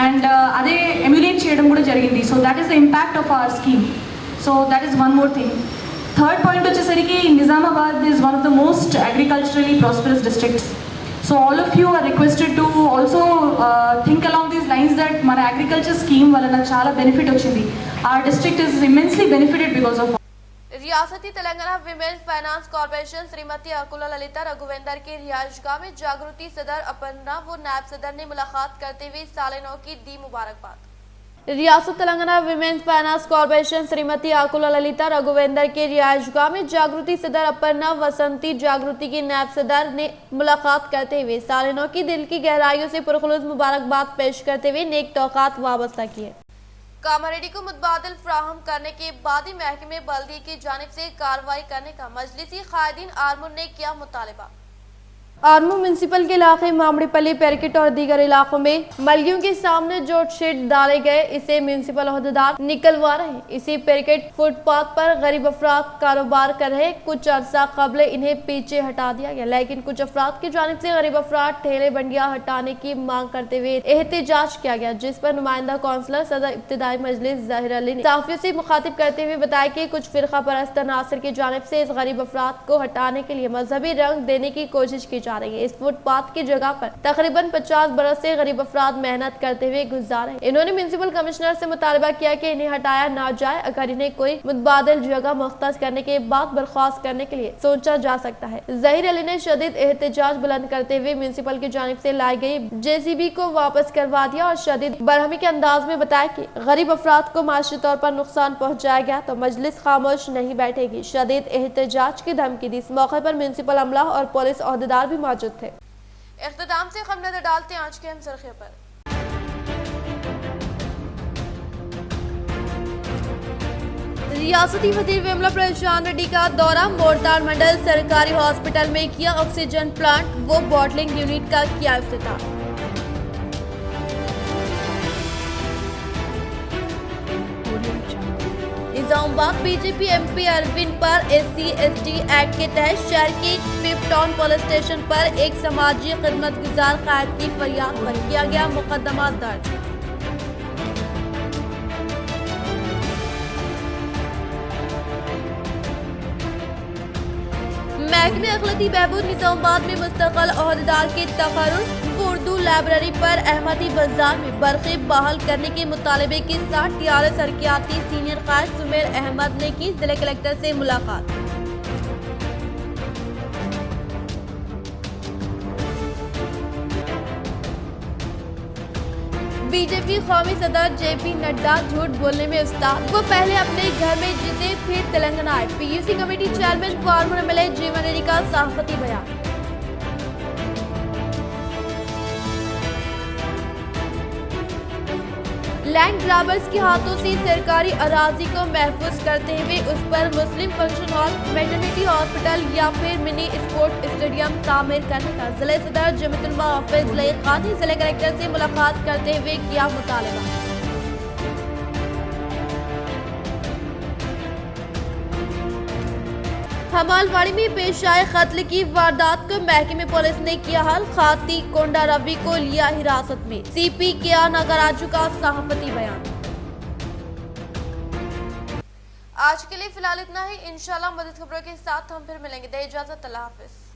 అండ్ అదే ఎమ్యులేట్ చేయడం కూడా జరిగింది. So that is the impact of our scheme. So that is one more thing. Third point వచ్చేసరికి Nizamabad is one of the most agriculturally prosperous districts. So all of you are requested to also think along these lines that మన agriculture scheme వలన చాలా benefit వచ్చింది. Our district is immensely benefited because of. रियासती Telangana women's finance corporation Shrimati Akula Lalitha Raghuvendra के रिहायशगाह में जागृति सदर अपर्णा व नायब सदर ने मुलाकात करते हुए साल नौ की दी मुबारकबाद. रियासत Telangana women's finance corporation Shrimati Akula Lalitha Raghuvendra के रिहायशगाह में जागृति सदर अपर्णा वसंती जागृति की नायब सदर ने मुलाकात करते हुए साल नौ की दिल की गहराइयों से पुरखुलूस मुबारकबाद पेश करते हुए नेक तौक़ात वाबस्ता किए. कामारेड्डी को मुतबादिल फ्राहम करने के बाद ही महकमे बल्दिया की जानिब से कार्रवाई करने का मजलिसी कायदीन आर्मूर ने किया मुतालबा. आर्मूर म्यूनसिपल के इलाके मामड़ीपल्ली पैकेट और दीगर इलाकों में मलगियों के सामने जो शेड डाले गए इसे म्यूनसिपल ओहदेदार निकलवा रहे हैं. इसी पैकेट फुटपाथ पर गरीब अफराद कारोबार कर रहे. कुछ अरसा कबल इन्हें पीछे हटा दिया गया, लेकिन कुछ अफराद की जानिब से गरीब अफराद ठेले बंडियां हटाने की मांग करते हुए एहतजाज किया गया, जिस पर नुमाइंदा काउंसलर सदर इब्तिदाई मजलिस ज़ाहिर अली ने सहाफ़ियों से मुखातिब करते हुए बताया कि कुछ फिरका परस्त अनासर की जानिब से इस गरीब अफराद को हटाने के लिए मजहबी रंग देने की कोशिश की जा रही है. इस फुटपाथ की जगह पर तकरीबन 50 बरस से गरीब अफराद मेहनत करते हुए गुजार हैं. इन्होंने म्यूनसिपल कमिश्नर से मुतालबा किया कि इन्हें हटाया ना जाए. अगर इन्हें कोई मुतबादिल जगह मुख्तस करने के बाद बर्खास्त करने के लिए सोचा जा सकता है. ज़ाहिर अली ने शदीद एहतजाज बुलंद करते हुए म्यूनसिपल की जानिब से लाई गई JCB को वापस करवा दिया और शदीद बरहमी के अंदाज में बताया कि गरीब अफराद को माशी तौर पर नुकसान पहुँचाया गया तो मजलिस खामोश नहीं बैठेगी. शदीद एहतजाज की धमकी दी. इस मौके पर म्यूनसिपल अमला और पुलिस ओहदेदार भी मौजूद थे. इख्तिताम से हम नजर डालते हैं आज के अहम सुर्खियों पर. रियासती वजीर विमला प्रशांत रेड्डी का दौरा. मोरतार मंडल सरकारी हॉस्पिटल में किया ऑक्सीजन प्लांट व बॉटलिंग यूनिट का किया इफ्तिताह. निजामाबाद बीजेपी MP अरविंद पर SC/ST एक्ट के तहत शहर के पिपटाउन पुलिस स्टेशन पर एक समाजी खिदमत गुजार कैद की फरियाद पर किया गया मुकदमा दर्ज. महकमे अखलाती बहबूद निजामाबाद में मुस्तकिल ओहदेदार के तकर्रुर. उर्दू लाइब्रेरी पर अहमदी बाजार में बरक़ी बहाल करने के मुतालबे के साथ TRS तरक्याती सीनियर कायद सुमेर अहमद ने की जिला कलेक्टर से मुलाकात. बीजेपी कौमी सदर JP नड्डा झूठ बोलने में उस्ताद. वो पहले अपने घर में जीते फिर तेलंगाना आए. PUC committee chairman farmer MLA जीवन रेड्डी का सहाफती बयान. लैंड ग्राबर्स के हाथों से सरकारी अराजी को महफूज करते हुए उस पर मुस्लिम फंक्शन हॉल, मैटरनिटी हॉस्पिटल या फिर मिनी स्पोर्ट स्टेडियम तामीर करने का जिला सदर जमीतुल हाफिज लईक खान ने जिला कलेक्टर से मुलाकात करते हुए किया मुतालबा. हमालवाड़ी में पेश आए कत्ल की वारदात को महकमे पुलिस ने किया हल. खाती कोंडा रवि को लिया हिरासत में. CP KR नागराजू का सहाफती बयान. आज के लिए फिलहाल इतना ही. इंशाल्लाह मज़ीद खबरों के साथ हम फिर मिलेंगे. दे इजाजत. अल्लाह हाफिज.